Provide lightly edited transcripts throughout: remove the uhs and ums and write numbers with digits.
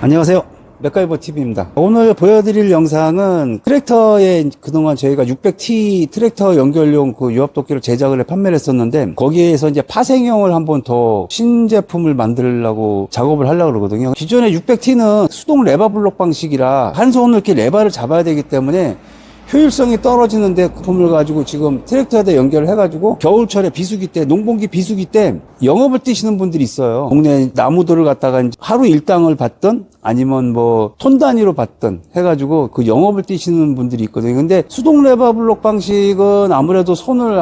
안녕하세요. 맥가이버TV입니다. 오늘 보여드릴 영상은 트랙터에 그동안 저희가 600T 트랙터 연결용 그 유압도끼를 제작을 해 판매를 했었는데, 거기에서 이제 파생형을 한번 더 신제품을 만들려고 작업을 하려고 그러거든요. 기존의 600T는 수동 레바 블록 방식이라 한 손으로 이렇게 레바를 잡아야 되기 때문에 효율성이 떨어지는데, 그 품을 가지고 지금 트랙터에다 연결을 해가지고 겨울철에 비수기 때, 농번기 비수기 때 영업을 뛰시는 분들이 있어요. 동네 나무들을 갖다가 하루 일당을 받든 아니면 뭐 톤 단위로 받든 해가지고 그 영업을 뛰시는 분들이 있거든요. 근데 수동 레바 블록 방식은 아무래도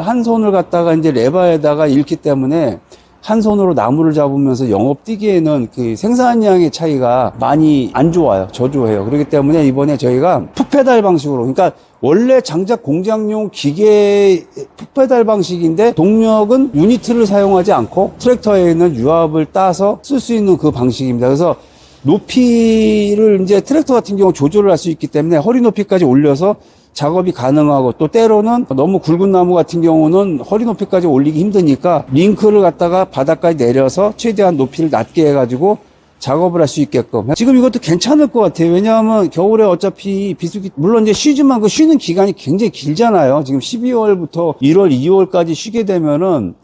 한 손을 갖다가 이제 레바에다가 잃기 때문에 한 손으로 나무를 잡으면서 영업 뛰기에는 그 생산량의 차이가 많이 안 좋아요. 저조해요. 그렇기 때문에 이번에 저희가 풋페달 방식으로, 그러니까 원래 장작 공장용 기계 풋페달 방식인데 동력은 유니트를 사용하지 않고 트랙터에 있는 유압을 따서 쓸 수 있는 그 방식입니다. 그래서 높이를 이제 트랙터 같은 경우 조절을 할 수 있기 때문에 허리 높이까지 올려서 작업이 가능하고, 또 때로는 너무 굵은 나무 같은 경우는 허리 높이까지 올리기 힘드니까 링크를 갖다가 바닥까지 내려서 최대한 높이를 낮게 해가지고 작업을 할 수 있게끔. 지금 이것도 괜찮을 것 같아요. 왜냐하면 겨울에 어차피 비수기, 물론 이제 쉬지만 그 쉬는 기간이 굉장히 길잖아요. 지금 12월부터 1월, 2월까지 쉬게 되면은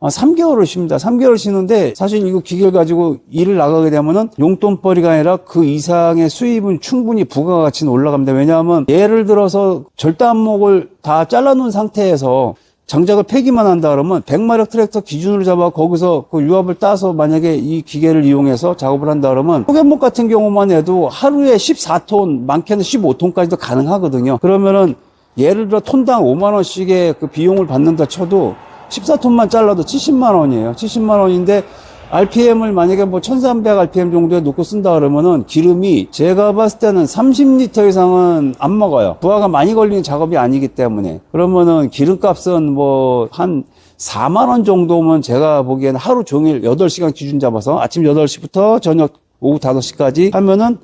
3개월을 쉽니다. 3개월 쉬는데, 사실 이거 기계를 가지고 일을 나가게 되면은 용돈벌이가 아니라 그 이상의 수입은 충분히 부가가치는 올라갑니다. 왜냐하면 예를 들어서 절단목을 다 잘라놓은 상태에서 장작을 패기만 한다 그러면 100마력 트랙터 기준으로 잡아 거기서 그 유압을 따서 만약에 이 기계를 이용해서 작업을 한다 그러면 소개목 같은 경우만 해도 하루에 14톤, 많게는 15톤까지도 가능하거든요. 그러면은 예를 들어 톤당 5만 원씩의 그 비용을 받는다 쳐도 14톤만 잘라도 70만 원이에요. 70만 원인데 RPM을 만약에 뭐 1300 RPM 정도에 놓고 쓴다 그러면은 기름이 제가 봤을 때는 30리터 이상은 안 먹어요. 부하가 많이 걸리는 작업이 아니기 때문에. 그러면은 기름값은 뭐 한 4만 원 정도면 제가 보기에는 하루 종일 8시간 기준 잡아서 아침 8시부터 저녁 오후 5시까지 하면은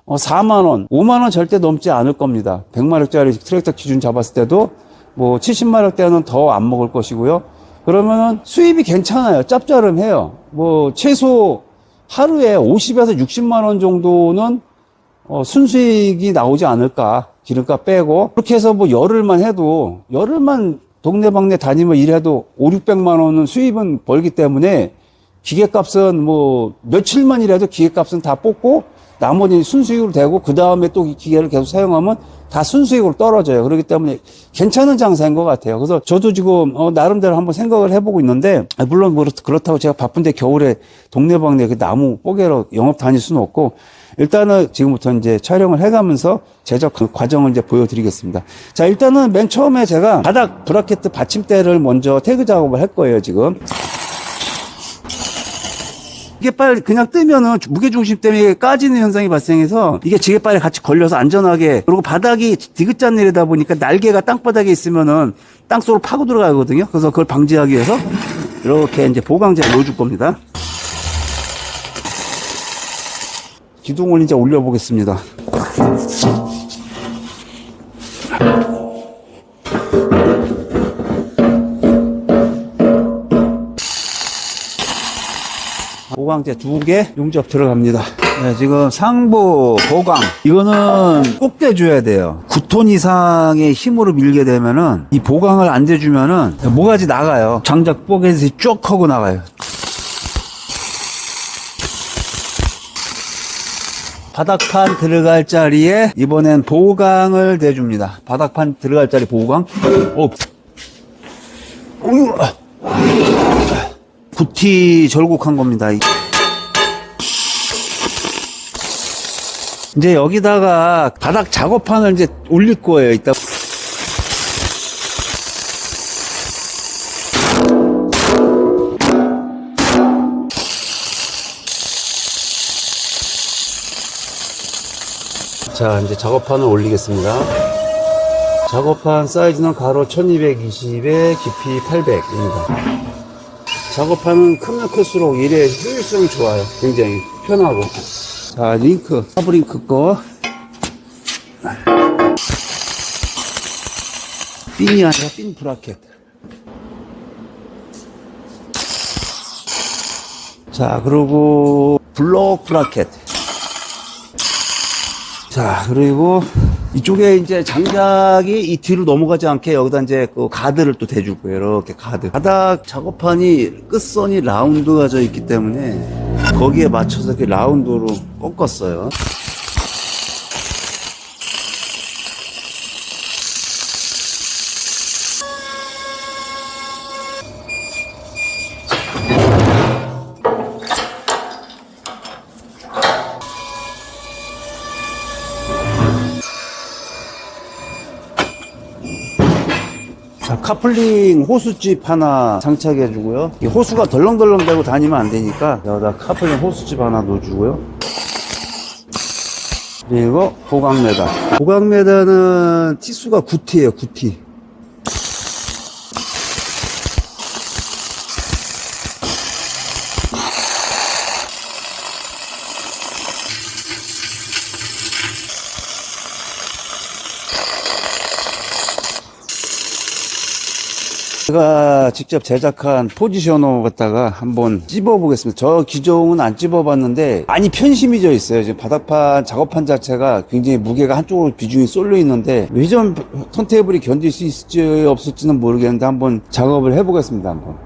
4만 원, 5만 원 절대 넘지 않을 겁니다. 100마력짜리 트랙터 기준 잡았을 때도 뭐 70마력대는 더 안 먹을 것이고요. 그러면은 수입이 괜찮아요. 짭짤해요. 뭐 최소 하루에 50에서 60만 원 정도는 순수익이 나오지 않을까. 기름값 빼고. 그렇게 해서 뭐 열흘만 동네방네 다니면 일해도 5, 600만 원은 수입은 벌기 때문에 기계값은 뭐 며칠만 일해도 기계값은 다 뽑고 나머지 순수익으로 되고, 그 다음에 또 이 기계를 계속 사용하면 다 순수익으로 떨어져요. 그렇기 때문에 괜찮은 장사인 것 같아요. 그래서 저도 지금 나름대로 한번 생각을 해보고 있는데, 물론 그렇다고 제가 바쁜데 겨울에 동네방네 그 나무 뽀개로 영업 다닐 수는 없고, 일단은 지금부터 이제 촬영을 해가면서 제작 그 과정을 이제 보여드리겠습니다. 자, 일단은 맨 처음에 제가 바닥 브라켓 받침대를 먼저 태그 작업을 할 거예요, 지금. 지게발 그냥 뜨면은 무게중심 때문에 까지는 현상이 발생해서 이게 지게발에 같이 걸려서 안전하게, 그리고 바닥이 디귿자 내리다 보니까 날개가 땅바닥에 있으면은 땅속으로 파고 들어가거든요. 그래서 그걸 방지하기 위해서 이렇게 이제 보강제를 넣어줄 겁니다. 기둥을 이제 올려보겠습니다. 보강제 2개 용접 들어갑니다. 네, 지금 상부 보강, 이거는 꼭 대줘야 돼요. 9톤 이상의 힘으로 밀게 되면은 이 보강을 안 대주면은 모가지 나가요. 장작 뽀개지 쭉 하고 나가요. 바닥판 들어갈 자리에 이번엔 보강을 대줍니다. 바닥판 들어갈 자리 보강. 구티 절곡한 겁니다. 이제 여기다가 바닥 작업판을 이제 올릴 거예요. 이따. 자, 이제 작업판을 올리겠습니다. 작업판 사이즈는 가로 1220에 깊이 800입니다. 작업판은 크면 클수록 일의 효율성이 좋아요. 굉장히 편하고. 자, 링크, 하브링크 거. 핀이 아니라 핀 브라켓. 자, 그리고 블록 브라켓. 자, 그리고 이쪽에 이제 장작이 이 뒤로 넘어가지 않게 여기다 이제 그 가드를 또 대줄 거예요. 이렇게 가드. 바닥 작업판이 끝선이 라운드가 져 있기 때문에 거기에 맞춰서 이렇게 라운드로 꺾었어요. 자, 카플링 호수집 하나 장착해 주고요. 이 호수가 덜렁덜렁 대고 다니면 안 되니까 여기다 카플링 호수집 하나 넣어주고요. 그리고 보강매달. 보강매달은 티수가 9T예요, 9T. 제가 직접 제작한 포지셔너 갖다가 한번 찝어 보겠습니다. 저 기종은 안 찝어 봤는데 많이 편심이 져 있어요. 지금 바닥판 작업판 자체가 굉장히 무게가 한쪽으로 비중이 쏠려 있는데 회전 턴테이블이 견딜 수 있을지 없을지는 모르겠는데 한번 작업을 해 보겠습니다. 한번.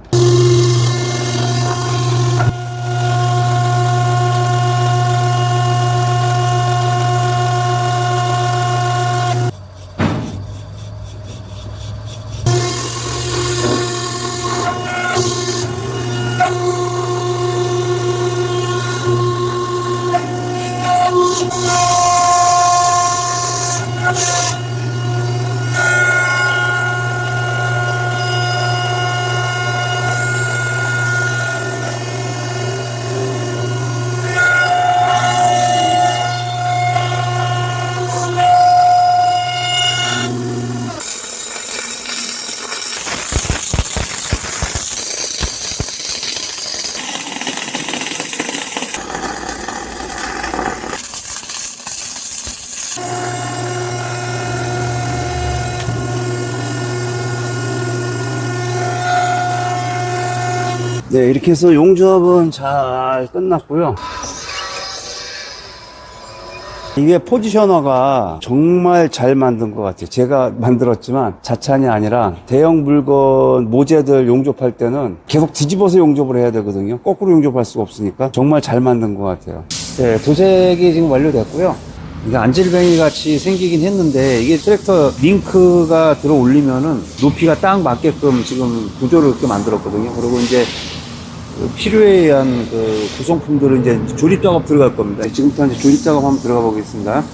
네, 이렇게 해서 용접은 잘 끝났고요. 이게 포지셔너가 정말 잘 만든 것 같아요. 제가 만들었지만 자찬이 아니라 대형 물건 모재들 용접할 때는 계속 뒤집어서 용접을 해야 되거든요. 거꾸로 용접할 수가 없으니까 정말 잘 만든 것 같아요. 네, 도색이 지금 완료됐고요. 이게 안질뱅이 같이 생기긴 했는데 이게 트랙터 링크가 들어 올리면은 높이가 딱 맞게끔 지금 구조를 이렇게 만들었거든요. 그리고 이제 필요에 의한 그 구성품들은 이제 조립 작업 들어갈 겁니다. 지금부터 이제 조립 작업 한번 들어가 보겠습니다.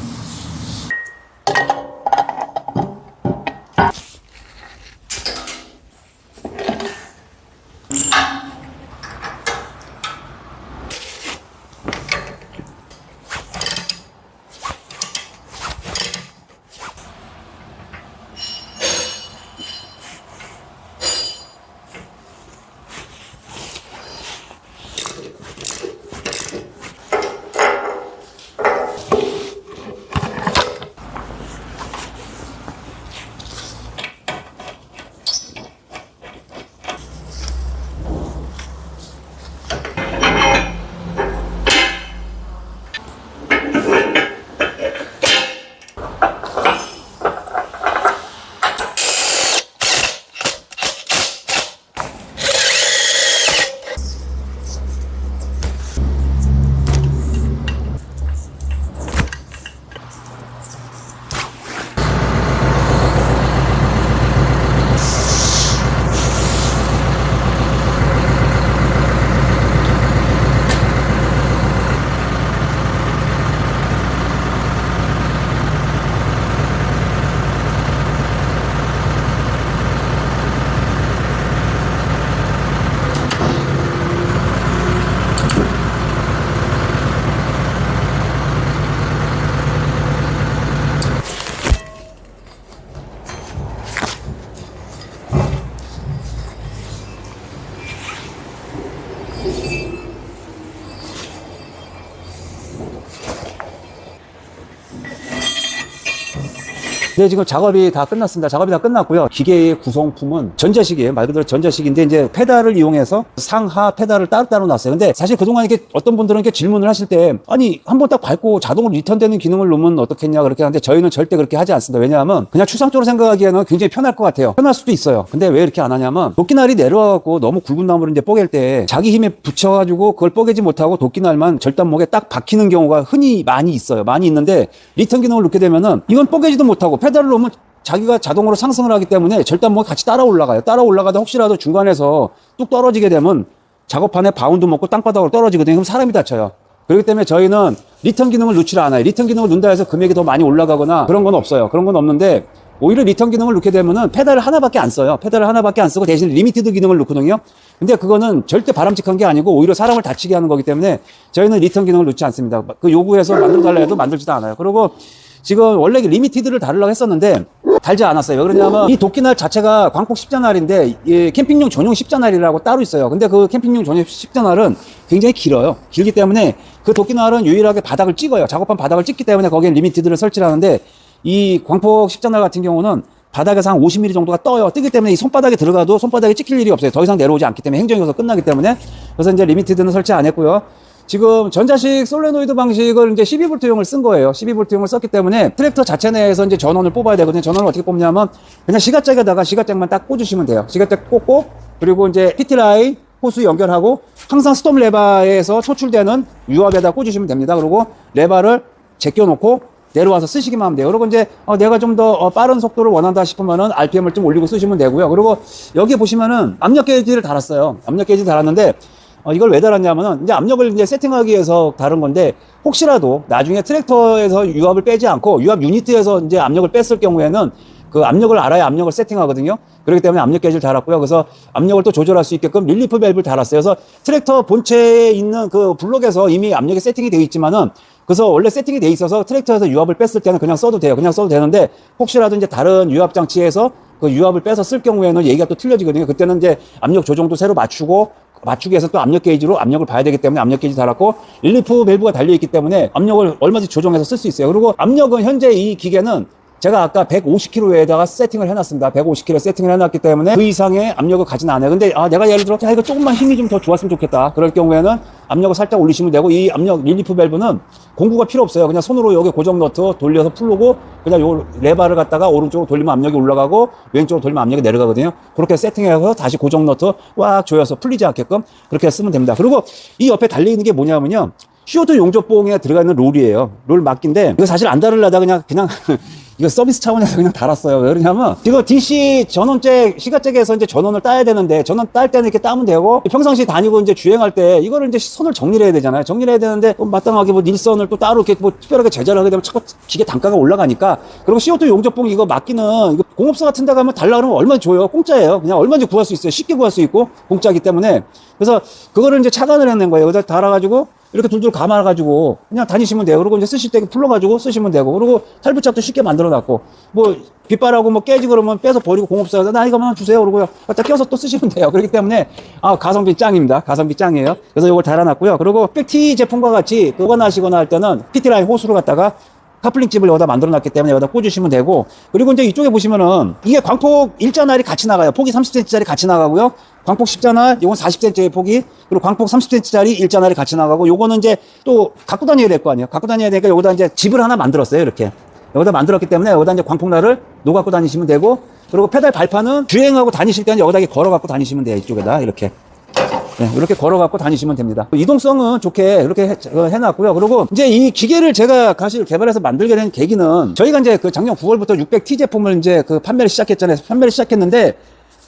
근데 지금 작업이 다 끝났습니다. 작업이 다 끝났고요. 기계의 구성품은 전자식이에요. 말 그대로 전자식인데 이제 페달을 이용해서 상하 페달을 따로 놨어요. 근데 사실 그동안 이렇게 어떤 분들은 이렇게 질문을 하실 때 아니 한번 딱 밟고 자동으로 리턴되는 기능을 놓으면 어떻겠냐 그렇게 하는데 저희는 절대 그렇게 하지 않습니다. 왜냐하면 그냥 추상적으로 생각하기에는 굉장히 편할 것 같아요. 편할 수도 있어요. 근데 왜 이렇게 안 하냐면 도끼날이 내려와갖고 너무 굵은 나무를 이제 뽀갤 때 자기 힘에 붙여가지고 그걸 뽀개지 못하고 도끼날만 절단목에 딱 박히는 경우가 흔히 많이 있어요. 많이 있는데 리턴 기능을 넣게 되면은 이건 뽀개지도 못하고 페달을 놓으면 자기가 자동으로 상승을 하기 때문에 절단목이 같이 따라 올라가요. 따라 올라가다 혹시라도 중간에서 뚝 떨어지게 되면 작업판에 바운드 먹고 땅바닥으로 떨어지거든요. 그럼 사람이 다쳐요. 그렇기 때문에 저희는 리턴 기능을 넣지를 않아요. 리턴 기능을 넣는다 해서 금액이 더 많이 올라가거나 그런 건 없어요. 그런 건 없는데 오히려 리턴 기능을 넣게 되면은 페달을 하나밖에 안 써요. 페달을 하나밖에 안 쓰고 대신 리미티드 기능을 넣거든요. 근데 그거는 절대 바람직한 게 아니고 오히려 사람을 다치게 하는 거기 때문에 저희는 리턴 기능을 넣지 않습니다. 그 요구해서 만들어달라 해도 만들지도 않아요. 그리고 지금 원래 리미티드를 다루려고 했었는데 달지 않았어요. 왜 그러냐면 이 도끼날 자체가 광폭 십자날인데 캠핑용 전용 십자날이라고 따로 있어요. 근데 그 캠핑용 전용 십자날은 굉장히 길어요. 길기 때문에 그 도끼날은 유일하게 바닥을 찍어요. 작업한 바닥을 찍기 때문에 거기에 리미티드를 설치를 하는데 이 광폭 십자날 같은 경우는 바닥에서 한 50mm 정도가 떠요. 뜨기 때문에 이 손바닥에 들어가도 손바닥에 찍힐 일이 없어요. 더 이상 내려오지 않기 때문에 행정에서 끝나기 때문에. 그래서 이제 리미티드는 설치 안 했고요. 지금 전자식 솔레노이드 방식을 이제 12V용을 쓴 거예요. 12V용을 썼기 때문에 트랙터 자체 내에서 이제 전원을 뽑아야 되거든요. 전원을 어떻게 뽑냐면 그냥 시가잭에다가 시가잭만 딱 꽂으시면 돼요. 시가잭 꽂고 그리고 이제 PT라인 호스 연결하고 항상 스톰 레바에서 초출되는 유압에다 꽂으시면 됩니다. 그리고 레바를 제껴놓고 내려와서 쓰시기만 하면 돼요. 그리고 이제 내가 좀 더 빠른 속도를 원한다 싶으면은 RPM을 좀 올리고 쓰시면 되고요. 그리고 여기 보시면은 압력 게이지를 달았어요. 압력 게이지 달았는데 이걸 왜 달았냐면은 이제 압력을 이제 세팅하기 위해서 다른 건데 혹시라도 나중에 트랙터에서 유압을 빼지 않고 유압 유니트에서 이제 압력을 뺐을 경우에는 그 압력을 알아야 압력을 세팅하거든요. 그렇기 때문에 압력 게이지를 달았고요. 그래서 압력을 또 조절할 수 있게끔 릴리프 밸브를 달았어요. 그래서 트랙터 본체에 있는 그 블록에서 이미 압력이 세팅이 되어 있지만은 그래서 원래 세팅이 돼 있어서 트랙터에서 유압을 뺐을 때는 그냥 써도 돼요. 그냥 써도 되는데 혹시라도 이제 다른 유압 장치에서 그 유압을 빼서 쓸 경우에는 얘기가 또 틀려지거든요. 그때는 이제 압력 조정도 새로 맞추기 위해서 또 압력 게이지로 압력을 봐야 되기 때문에 압력 게이지 달았고 릴리프 밸브가 달려있기 때문에 압력을 얼마든지 조정해서 쓸 수 있어요. 그리고 압력은 현재 이 기계는 제가 아까 150kg에다가 세팅을 해놨습니다. 150kg 세팅을 해놨기 때문에 그 이상의 압력을 가진 않아요. 근데 내가 예를 들어 이거 조금만 힘이 좀 더 좋았으면 좋겠다. 그럴 경우에는 압력을 살짝 올리시면 되고 이 압력 릴리프 밸브는 공구가 필요 없어요. 그냥 손으로 여기 고정 너트 돌려서 풀고 그냥 요 레바를 갖다가 오른쪽으로 돌리면 압력이 올라가고 왼쪽으로 돌리면 압력이 내려가거든요. 그렇게 세팅해서 다시 고정 너트 꽉 조여서 풀리지 않게끔 그렇게 쓰면 됩니다. 그리고 이 옆에 달려있는 게 뭐냐면요. CO2 용접봉에 들어가 있는 롤이에요. 롤 막기인데 이거 사실 안 달으려다 그냥 이거 서비스 차원에서 그냥 달았어요. 왜 그러냐면 이거 DC 전원잭 시가잭에서 이제 전원을 따야 되는데 전원 딸 때는 이렇게 따면 되고 평상시 다니고 이제 주행할 때 이거를 이제 선을 정리를 해야 되잖아요. 정리를 해야 되는데 마땅하게 뭐 닐선을 또 따로 이렇게 뭐 특별하게 제작을 하게 되면 자꾸 기계 단가가 올라가니까 그리고 CO2 용접봉 이거 막기는 이거 공업소 같은 데 가면 달라 그러면 얼마나 줘요. 공짜예요. 그냥 얼마든지 구할 수 있어요. 쉽게 구할 수 있고 공짜이기 때문에 그래서 그거를 이제 차관을 해낸 거예요. 여기다 달아가지고 이렇게 둘둘 감아가지고 그냥 다니시면 돼요. 그리고 이제 쓰실 때 풀러가지고 쓰시면 되고 그리고 탈부착도 쉽게 만들어놨고 뭐 빗바라고 뭐 깨지 그러면 빼서 버리고 공업사에서 나 이거만 주세요. 그러고요. 갖다 껴서 또 쓰시면 돼요. 그렇기 때문에 가성비 짱입니다. 가성비 짱이에요. 그래서 이걸 달아놨고요. 그리고 백T 제품과 같이 그거나 하시거나 할 때는 PT라인 호스로 갖다가 카플링 칩을 여기다 만들어놨기 때문에 여기다 꽂으시면 되고 그리고 이제 이쪽에 보시면은 이게 광폭 일자날이 같이 나가요. 폭이 30cm짜리 같이 나가고요. 광폭 십자날 요건 40cm의 폭이 그리고 광폭 30cm짜리 일자날이 같이 나가고 요거는 이제 또 갖고 다녀야 될 거 아니에요. 갖고 다녀야 되니까 여기다 이제 집을 하나 만들었어요. 이렇게 여기다 만들었기 때문에 여기다 이제 광폭날을 놓고 다니시면 되고 그리고 페달 발판은 주행하고 다니실 때는 여기다 걸어 갖고 다니시면 돼요. 이쪽에다 이렇게 이렇게 걸어갖고 다니시면 됩니다. 이동성은 좋게 이렇게 해놨고요. 그리고 이제 이 기계를 제가 사실 개발해서 만들게 된 계기는 저희가 이제 그 작년 9월부터 600T 제품을 이제 그 판매를 시작했잖아요. 판매를 시작했는데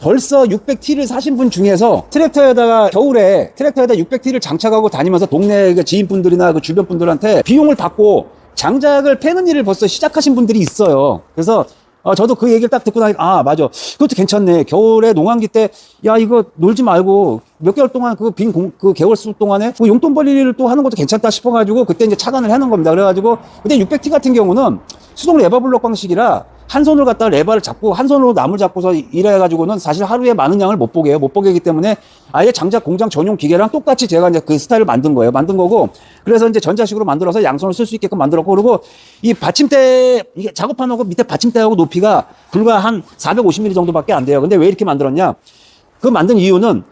벌써 600T를 사신 분 중에서 트랙터에다가 겨울에 트랙터에다 600T를 장착하고 다니면서 동네 지인분들이나 그 주변 분들한테 비용을 받고 장작을 패는 일을 벌써 시작하신 분들이 있어요. 그래서 저도 그 얘기를 딱 듣고 나니까 맞아, 그것도 괜찮네. 겨울에 농한기 때 야 이거 놀지 말고 몇 개월 동안 그 그 개월 수 동안에 그 용돈 벌이를 일을 또 하는 것도 괜찮다 싶어가지고 그때 이제 차관을 해놓은 겁니다. 그래가지고 근데 600T 같은 경우는 수동 레버블록 방식이라 한 손을 갖다가 레바를 잡고 한 손으로 나무를 잡고서 일해가지고는 사실 하루에 많은 양을 못 보게 해요. 못 보게 하기 때문에 아예 장작 공장 전용 기계랑 똑같이 제가 이제 그 스타일을 만든 거예요. 만든 거고, 그래서 이제 전자식으로 만들어서 양손을 쓸 수 있게끔 만들었고, 그리고 이 받침대, 이게 작업하고 밑에 받침대하고 높이가 불과 한 450mm 정도밖에 안 돼요. 근데 왜 이렇게 만들었냐? 그 만든 이유는,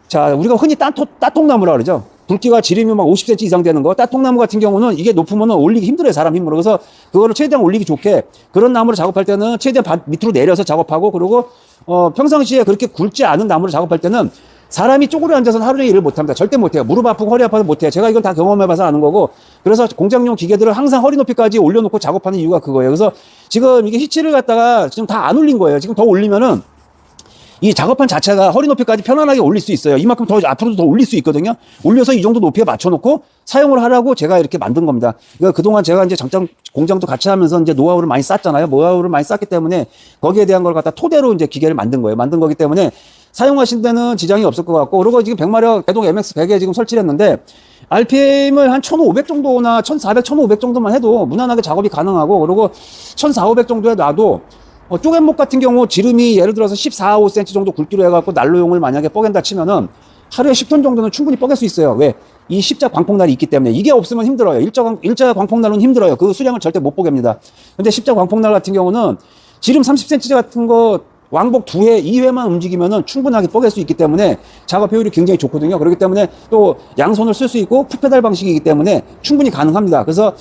자, 우리가 흔히 따통나무라 그러죠. 굵기가 지름이 막 50cm 이상 되는 거. 따통나무 같은 경우는 이게 높으면 올리기 힘들어요. 사람 힘으로. 그래서 그거를 최대한 올리기 좋게 그런 나무를 작업할 때는 최대한 밑으로 내려서 작업하고, 그리고 평상시에 그렇게 굵지 않은 나무를 작업할 때는 사람이 쪼그려 앉아서는 하루 종일 일을 못합니다. 절대 못해요. 무릎 아프고 허리 아파서 못해요. 제가 이건 다 경험해봐서 아는 거고, 그래서 공장용 기계들을 항상 허리 높이까지 올려놓고 작업하는 이유가 그거예요. 그래서 지금 이게 히치를 갖다가 지금 다 안 올린 거예요. 지금 더 올리면은 이 작업판 자체가 허리 높이까지 편안하게 올릴 수 있어요. 이만큼 더 앞으로도 더 올릴 수 있거든요. 올려서 이 정도 높이에 맞춰놓고 사용을 하라고 제가 이렇게 만든 겁니다. 그러니까 그동안 제가 이제 장장 공장도 같이 하면서 이제 노하우를 많이 쌓잖아요. 노하우를 많이 쌓기 때문에 거기에 대한 걸 갖다 토대로 이제 기계를 만든 거예요. 만든 거기 때문에 사용하신 데는 지장이 없을 것 같고, 그리고 지금 100마력 대동 MX100에 지금 설치를 했는데 RPM을 한 1500 정도나 1400, 1500 정도만 해도 무난하게 작업이 가능하고, 그리고 1400, 500 정도에 놔도 쪼갯목 같은 경우 지름이 예를 들어서 14, 5cm 정도 굵기로 해갖고 난로용을 만약에 뻐갠다 치면은 하루에 10톤 정도는 충분히 뻐갤 수 있어요. 왜? 이 십자 광폭날이 있기 때문에. 이게 없으면 힘들어요. 일자 광폭날은 힘들어요. 그 수량을 절대 못 뻐갭니다. 근데 십자 광폭날 같은 경우는 지름 30cm 같은 거 왕복 2회, 2회만 움직이면은 충분하게 뻐갤 수 있기 때문에 작업 효율이 굉장히 좋거든요. 그렇기 때문에 또 양손을 쓸 수 있고 풋페달 방식이기 때문에 충분히 가능합니다. 그래서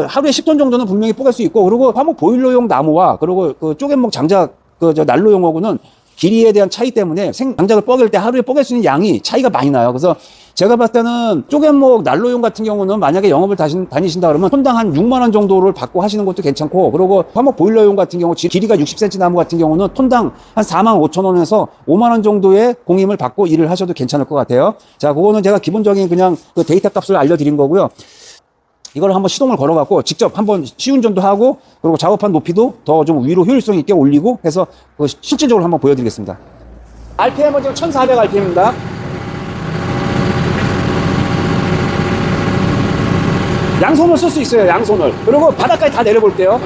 하루에 10톤 정도는 분명히 뻐갤 수 있고, 그리고 화목 보일러용 나무와 그리고 그 쪼갯목 장작 난로용하고는 길이에 대한 차이 때문에 장작을 뻐갤 때 하루에 뻐갤 수 있는 양이 차이가 많이 나요. 그래서 제가 봤을 때는 쪼갯목 난로용 같은 경우는 만약에 영업을 다니신다 그러면 톤당 한 6만 원 정도를 받고 하시는 것도 괜찮고, 그리고 화목 보일러용 같은 경우 길이가 60cm 나무 같은 경우는 톤당 한 4만 5천 원에서 5만 원 정도의 공임을 받고 일을 하셔도 괜찮을 것 같아요. 자, 그거는 제가 기본적인 그냥 그 데이터 값을 알려드린 거고요. 이걸 한번 시동을 걸어갖고 직접 한번 시운전도 하고, 그리고 작업한 높이도 더 좀 위로 효율성 있게 올리고 해서 실질적으로 한번 보여드리겠습니다. RPM은 지금 1400 RPM입니다. 양손을 쓸 수 있어요. 양손을. 그리고 바닥까지 다 내려볼게요.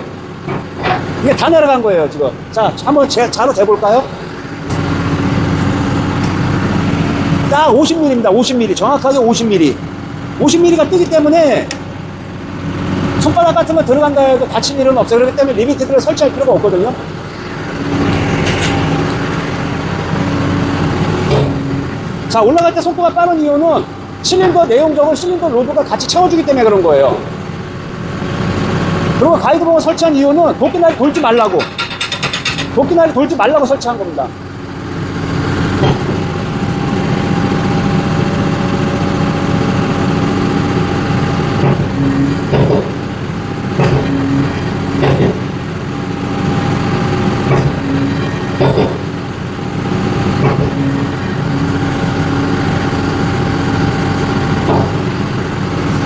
이게 다 내려간 거예요 지금. 자, 한번 자로 재볼까요? 딱 50mm입니다. 50mm. 정확하게 50mm. 50mm가 뜨기 때문에 손바닥 같은 거 들어간다 해도 다칠 일은 없어요. 그렇기 때문에 리미트들을 설치할 필요가 없거든요. 자, 올라갈 때 속도가 빠른 이유는 실린더 내용적으로 실린더 로드가 같이 채워주기 때문에 그런 거예요. 그리고 가이드봉을 설치한 이유는 도끼날이 돌지 말라고. 도끼날이 돌지 말라고 설치한 겁니다.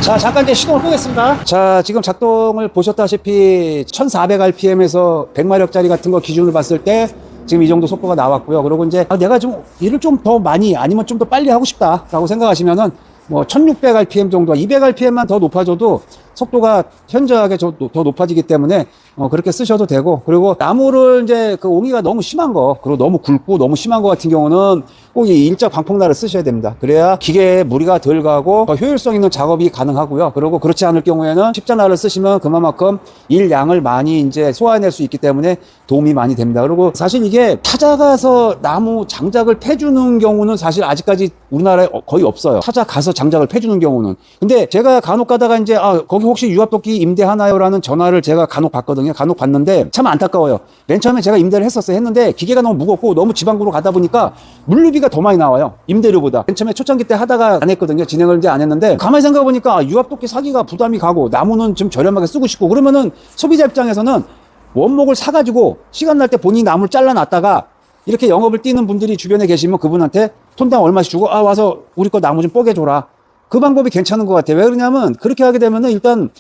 자, 잠깐 이제 시동을 끄겠습니다. 자, 지금 작동을 보셨다시피 1400rpm에서 100마력짜리 같은 거 기준으로 봤을 때 지금 이 정도 속도가 나왔고요. 그리고 이제 내가 좀 일을 좀 더 많이 아니면 좀 더 빨리 하고 싶다라고 생각하시면은 뭐 1600rpm 정도, 200rpm만 더 높아져도 속도가 현저하게 더 높아지기 때문에 그렇게 쓰셔도 되고, 그리고 나무를 이제 그 옹이가 너무 심한 거, 그리고 너무 굵고 너무 심한 거 같은 경우는 꼭 이 일자 광폭날을 쓰셔야 됩니다. 그래야 기계에 무리가 덜 가고 더 효율성 있는 작업이 가능하고요. 그리고 그렇지 않을 경우에는 십자날을 쓰시면 그만큼 일 양을 많이 이제 소화해낼 수 있기 때문에 도움이 많이 됩니다. 그리고 사실 이게 찾아가서 나무 장작을 패주는 경우는 사실 아직까지 우리나라에 거의 없어요. 찾아가서 장작을 패주는 경우는. 근데 제가 간혹 가다가 이제 거기 혹시 유압도끼 임대하나요? 라는 전화를 제가 간혹 받거든요. 간혹 받는데 참 안타까워요. 맨 처음에 제가 임대를 했는데 기계가 너무 무겁고 너무 지방구로 가다 보니까 물류비가 더 많이 나와요. 임대료보다. 맨 처음에 초창기 때 하다가 안 했거든요. 진행을 이제 안 했는데 가만히 생각해 보니까 유압도끼 사기가 부담이 가고 나무는 좀 저렴하게 쓰고 싶고, 그러면은 소비자 입장에서는 원목을 사가지고 시간 날 때 본인이 나무를 잘라놨다가 이렇게 영업을 뛰는 분들이 주변에 계시면 그분한테 톤당 얼마씩 주고 와서 우리 거 나무 좀 뽀개줘라. 그 방법이 괜찮은 것 같아요. 왜 그러냐면 그렇게 하게 되면은 일단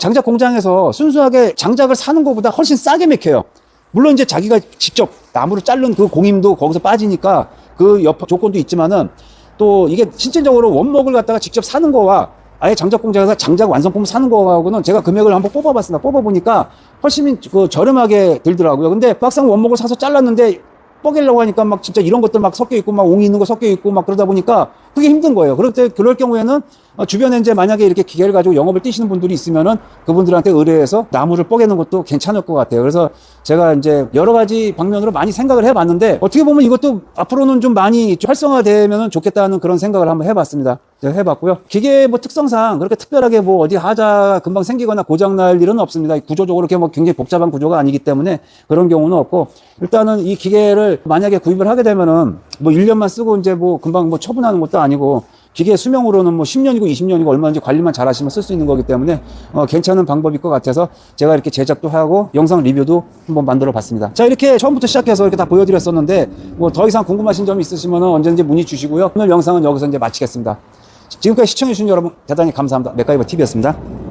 장작 공장에서 순수하게 장작을 사는 것보다 훨씬 싸게 맥혀요. 물론 이제 자기가 직접 나무를 자른 그 공임도 거기서 빠지니까 그 조건도 있지만은 또 이게 실질적으로 원목을 갖다가 직접 사는 거와 아예 장작 공장에서 장작 완성품 사는 거하고는 제가 금액을 한번 뽑아봤습니다. 뽑아보니까 훨씬 그 저렴하게 들더라고요. 근데 막상 원목을 사서 잘랐는데 뻐개려고 하니까 막 진짜 이런 것들 막 섞여 있고 막 옹이 있는 거 섞여 있고 막 그러다 보니까 그게 힘든 거예요. 그럴 경우에는 주변에 이제 만약에 이렇게 기계를 가지고 영업을 뛰시는 분들이 있으면은 그분들한테 의뢰해서 나무를 뻐개는 것도 괜찮을 것 같아요. 그래서 제가 이제 여러 가지 방면으로 많이 생각을 해봤는데 어떻게 보면 이것도 앞으로는 좀 많이 활성화되면 좋겠다는 그런 생각을 한번 해봤습니다. 제가 해봤고요. 기계 뭐 특성상 그렇게 특별하게 뭐 어디 하자 금방 생기거나 고장날 일은 없습니다. 구조적으로 이렇게 뭐 굉장히 복잡한 구조가 아니기 때문에 그런 경우는 없고 일단은 이 기계를 만약에 구입을 하게 되면은 뭐 1년만 쓰고 이제 뭐 금방 뭐 처분하는 것도 아니고 기계 수명으로는 뭐 10년이고 20년이고 얼마인지 관리만 잘 하시면 쓸 수 있는 거기 때문에 괜찮은 방법일 것 같아서 제가 이렇게 제작도 하고 영상 리뷰도 한번 만들어 봤습니다. 자, 이렇게 처음부터 시작해서 이렇게 다 보여드렸었는데 뭐 더 이상 궁금하신 점이 있으시면 언제든지 문의 주시고요. 오늘 영상은 여기서 이제 마치겠습니다. 지금까지 시청해주신 여러분 대단히 감사합니다. 맥가이버 TV였습니다.